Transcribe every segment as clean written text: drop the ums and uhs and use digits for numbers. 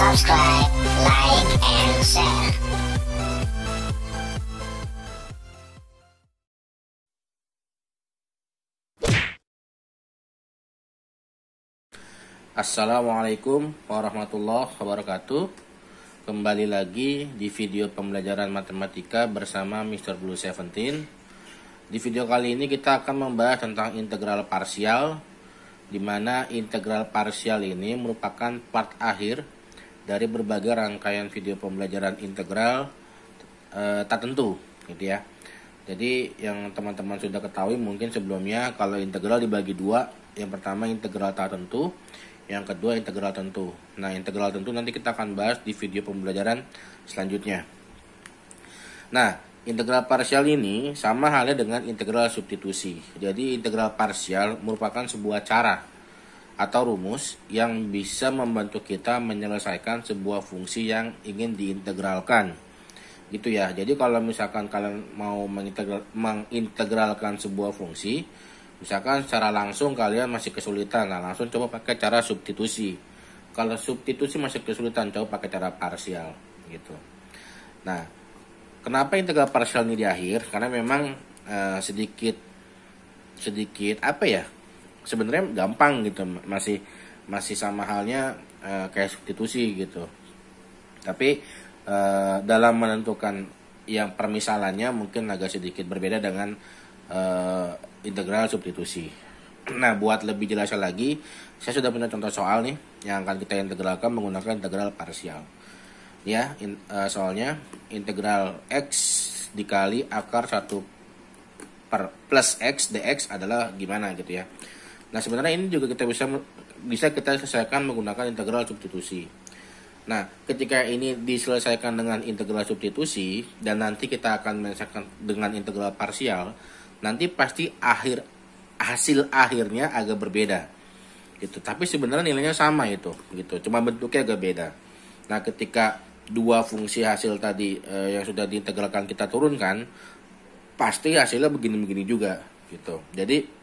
subscribe, like, and share. Assalamualaikum warahmatullahi wabarakatuh. Kembali lagi di video pembelajaran matematika bersama Mr. Blue 17. Di video kali ini kita akan membahas tentang integral parsial, di mana integral parsial ini merupakan part akhir dari berbagai rangkaian video pembelajaran integral tak tentu, gitu ya. Jadi yang teman-teman sudah ketahui mungkin sebelumnya, kalau integral dibagi dua, yang pertama integral tak tentu, yang kedua integral tentu. Nah, integral tentu nanti kita akan bahas di video pembelajaran selanjutnya. Nah, integral parsial ini sama halnya dengan integral substitusi. Jadi integral parsial merupakan sebuah cara atau rumus yang bisa membantu kita menyelesaikan sebuah fungsi yang ingin diintegralkan. Gitu ya. Jadi kalau misalkan kalian mau mengintegralkan sebuah fungsi, misalkan secara langsung kalian masih kesulitan, nah langsung coba pakai cara substitusi. Kalau substitusi masih kesulitan, coba pakai cara parsial gitu. Nah, kenapa integral parsial ini di akhir? Karena memang sedikit apa ya? Sebenarnya gampang gitu, masih sama halnya kayak substitusi gitu. Tapi dalam menentukan yang permisalannya mungkin agak sedikit berbeda dengan integral substitusi. Nah, buat lebih jelasnya lagi, saya sudah punya contoh soal nih yang akan kita integralkan menggunakan integral parsial. Ya, soalnya integral x dikali akar 1 plus x dx adalah gimana gitu ya. Nah, sebenarnya ini juga kita bisa kita selesaikan menggunakan integral substitusi. Nah, ketika ini diselesaikan dengan integral substitusi dan nanti kita akan menyelesaikan dengan integral parsial, nanti pasti hasil akhirnya agak berbeda gitu. Tapi sebenarnya nilainya sama itu gitu, cuma bentuknya agak beda. Nah, ketika dua fungsi hasil tadi yang sudah diintegralkan kita turunkan, pasti hasilnya begini-begini juga gitu. Jadi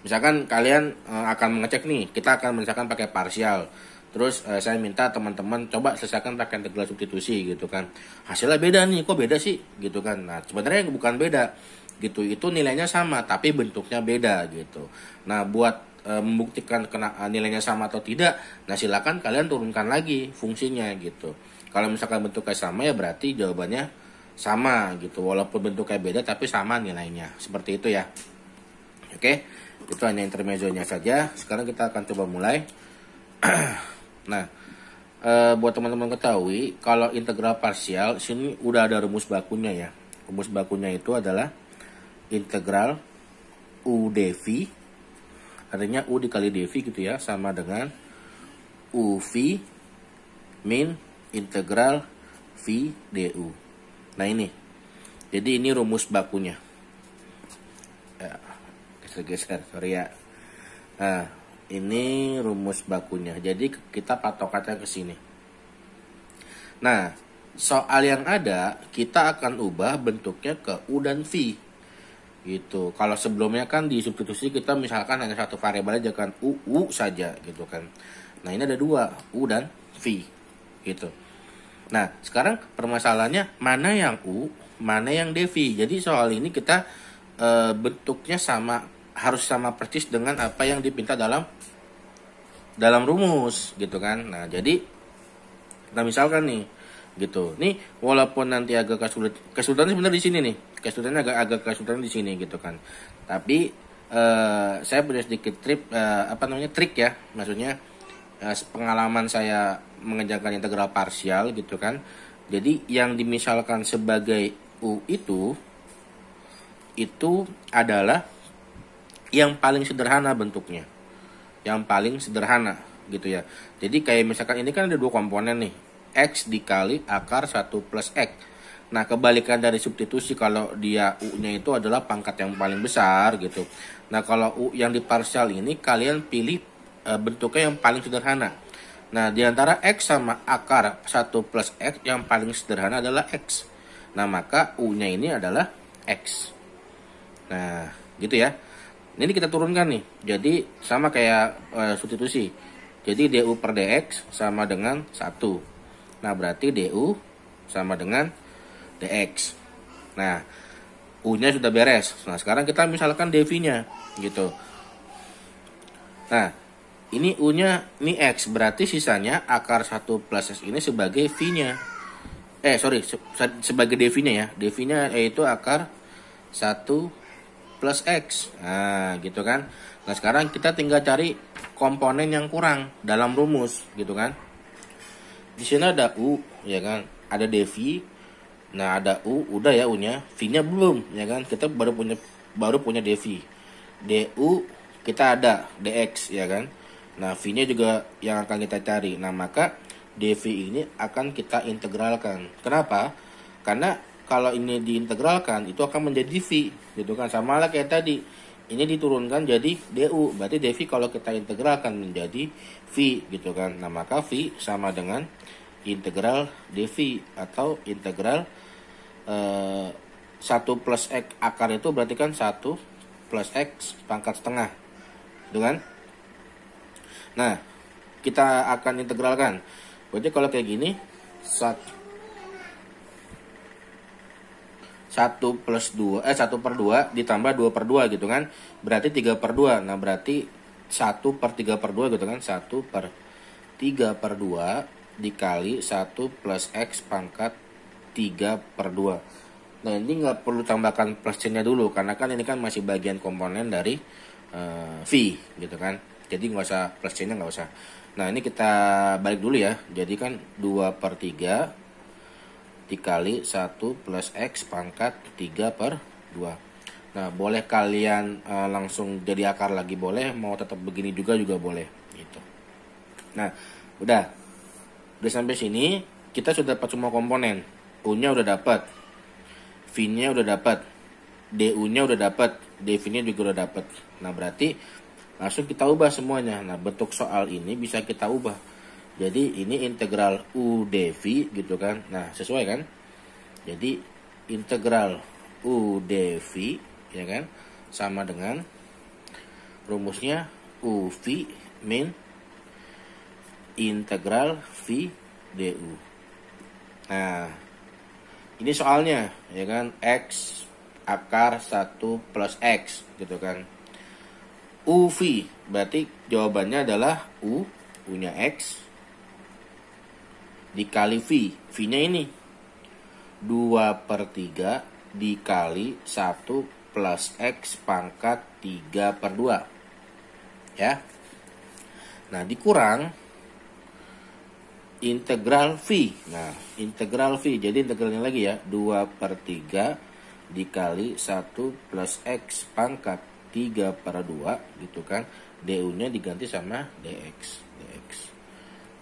misalkan kalian akan mengecek nih, kita akan misalkan pakai parsial. Terus saya minta teman-teman coba selesaikan pakai integral substitusi gitu kan. Hasilnya beda nih, kok beda sih gitu kan. Nah, sebenarnya bukan beda gitu, itu nilainya sama tapi bentuknya beda gitu. Nah, buat membuktikan nilainya sama atau tidak, nah silakan kalian turunkan lagi fungsinya gitu. Kalau misalkan bentuknya sama, ya berarti jawabannya sama gitu, walaupun bentuknya beda tapi sama nilainya, seperti itu ya. Oke, itu hanya intermezzonya saja. Sekarang kita akan coba mulai. Nah, buat teman-teman ketahui, kalau integral parsial sini udah ada rumus bakunya ya. Rumus bakunya itu adalah integral U dv, artinya U dikali dv gitu ya, sama dengan UV min integral V du. Nah ini, jadi ini rumus bakunya. Ya, geser-geser, sorry ya. Nah, ini rumus bakunya. Jadi kita patokannya ke sini. Nah, soal yang ada kita akan ubah bentuknya ke U dan V. Gitu. Kalau sebelumnya kan di substitusi kita misalkan hanya satu variabel aja kan, U saja gitu kan. Nah, ini ada dua, U dan V gitu. Nah, sekarang permasalahannya mana yang U, mana yang dv. Jadi soal ini kita bentuknya sama, harus sama persis dengan apa yang dipinta dalam rumus gitu kan. Nah, jadi misalkan nih gitu. Nih walaupun nanti agak kesulitan sebenarnya di sini nih. Kesulitannya agak kesulitan di sini gitu kan. Tapi saya punya sedikit trik ya. Maksudnya pengalaman saya mengerjakan integral parsial gitu kan. Jadi yang dimisalkan sebagai U itu adalah yang paling sederhana bentuknya. Yang paling sederhana gitu ya. Jadi kayak misalkan ini kan ada dua komponen nih, X dikali akar 1 plus X. Nah, kebalikan dari substitusi, kalau dia U-nya itu adalah pangkat yang paling besar gitu. Nah, kalau U yang di parsial ini kalian pilih bentuknya yang paling sederhana. Nah, di antara X sama akar 1 plus X, yang paling sederhana adalah X. Nah, maka U-nya ini adalah X. Nah, gitu ya. Ini kita turunkan nih. Jadi sama kayak substitusi. Jadi du per dx sama dengan 1. Nah, berarti du sama dengan dx. Nah, u-nya sudah beres. Nah, sekarang kita misalkan dv-nya gitu. Nah, ini u-nya ini x, berarti sisanya akar 1 plus x ini sebagai v-nya. Sebagai dv-nya ya. Dv-nya yaitu akar 1 plus x. Nah, gitu kan. Nah, sekarang kita tinggal cari komponen yang kurang dalam rumus, gitu kan. Di sini ada u, ya kan. Ada dv. Nah, ada u, udah ya u-nya. V-nya belum, ya kan. Kita baru punya dv. Du kita ada dx, ya kan. Nah, v-nya juga yang akan kita cari. Nah, maka dv ini akan kita integralkan. Kenapa? Karena kalau ini diintegralkan itu akan menjadi v, gitu kan. Sama lah kayak tadi. Ini diturunkan jadi du. Berarti dv kalau kita integralkan menjadi v, gitu kan. Nah, maka v sama dengan integral dv atau integral 1 plus x akar itu berarti kan 1 plus x pangkat setengah, gitu kan. Nah, kita akan integralkan. Berarti kalau kayak gini 1 per 2 ditambah 2 per 2 gitu kan. Berarti 3 per 2. Nah, berarti 1 per 3 per 2 gitu kan. 1 per 3 per 2 dikali 1 plus x pangkat 3 per 2. Nah, ini nggak perlu tambahkan plus C-nya dulu. Karena kan ini kan masih bagian komponen dari V gitu kan. Jadi nggak usah plus C-nya nggak usah. Nah, ini kita balik dulu ya. Jadi kan 2 per 3 dikali 1 plus x pangkat 3 per 2. Nah, boleh kalian langsung jadi akar lagi boleh, mau tetap begini juga boleh gitu. Nah, udah sampai sini kita sudah dapat semua komponen. U-nya udah dapat, V-nya udah dapat, du-nya udah dapat, dv-nya juga udah dapat. Nah, berarti langsung kita ubah semuanya. Nah, bentuk soal ini bisa kita ubah. Jadi ini integral u dv gitu kan. Nah, sesuai kan? Jadi integral u dv ya kan sama dengan rumusnya uv min integral v du. Nah, ini soalnya ya kan, x akar 1 plus x gitu kan. uv berarti jawabannya adalah u-nya x dikali V. V-nya ini 2 per 3 dikali 1 plus X pangkat 3 per 2. Ya. Nah, dikurang integral V. Nah, integral V. Jadi integralnya lagi ya. 2 per 3 dikali 1 plus X pangkat 3 per 2. Gitu kan. Du-nya diganti sama dx.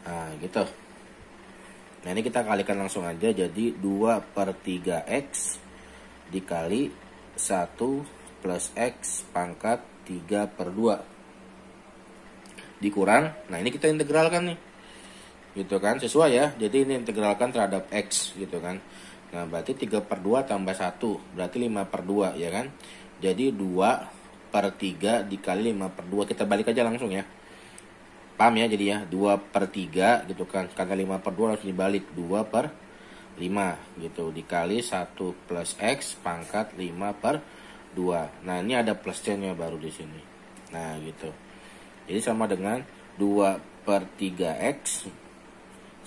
Nah, gitu. Nah, ini kita kalikan langsung aja. Jadi 2 per 3x dikali 1 plus x pangkat 3 per 2. Dikurang. Nah, ini kita integralkan nih. Gitu kan. Sesuai ya. Jadi ini integralkan terhadap x gitu kan. Nah, berarti 3 per 2 tambah 1. Berarti 5 per 2 ya kan. Jadi 2 per 3 dikali 5 per 2. Kita balik aja langsung ya. Paham ya, jadi ya 2 per 3 gitu kan. Karena 5 per 2 harus dibalik 2 per 5 gitu. Dikali 1 plus X pangkat 5 per 2. Nah, ini ada plus C-nya baru di sini. Nah, gitu. Jadi sama dengan 2 per 3X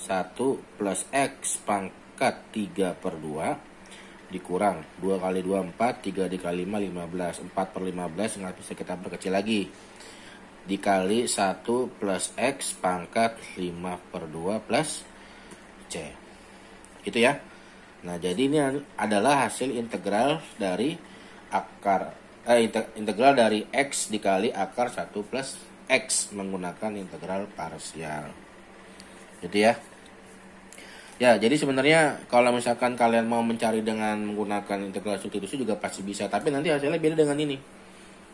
1 plus X pangkat 3 per 2 dikurang 2 kali 2 4, 3 dikali 5 15, 4 per 15 nggak bisa kita perkecil lagi, dikali 1 plus X pangkat 5 per 2 plus C. Gitu ya. Nah, jadi ini adalah hasil integral dari integral dari X dikali akar 1 plus X menggunakan integral parsial. Gitu ya. Ya, jadi sebenarnya kalau misalkan kalian mau mencari dengan menggunakan integral substitusi juga pasti bisa. Tapi nanti hasilnya beda dengan ini.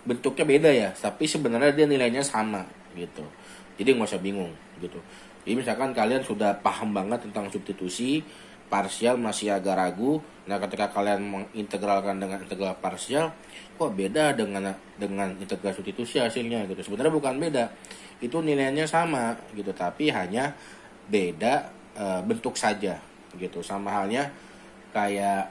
Bentuknya beda ya, tapi sebenarnya dia nilainya sama gitu. Jadi nggak usah bingung gitu. Jadi misalkan kalian sudah paham banget tentang substitusi, parsial masih agak ragu. Nah, ketika kalian mengintegralkan dengan integral parsial, kok beda dengan integral substitusi hasilnya gitu. Sebenarnya bukan beda. itu nilainya sama gitu, tapi hanya beda bentuk saja gitu. Sama halnya kayak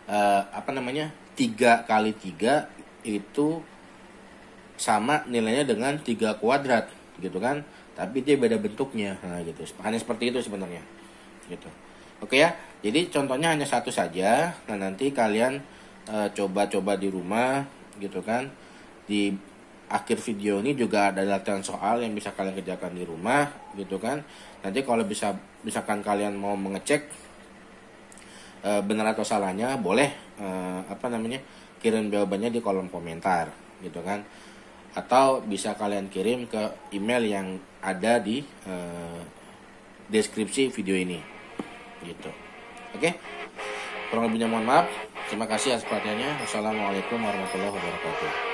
3 kali 3 itu sama nilainya dengan 3 kuadrat gitu kan, tapi dia beda bentuknya. Nah gitu, hanya seperti itu sebenarnya gitu. Oke ya, jadi contohnya hanya satu saja. Nah nanti kalian coba-coba di rumah gitu kan. Di akhir video ini juga ada latihan soal yang bisa kalian kerjakan di rumah gitu kan. Nanti kalau misalkan kalian mau mengecek benar atau salahnya, boleh kirim jawabannya di kolom komentar gitu kan, atau bisa kalian kirim ke email yang ada di deskripsi video ini gitu. Oke, kurang lebihnya mohon maaf. Terima kasih atas perhatiannya. Wassalamualaikum warahmatullahi wabarakatuh.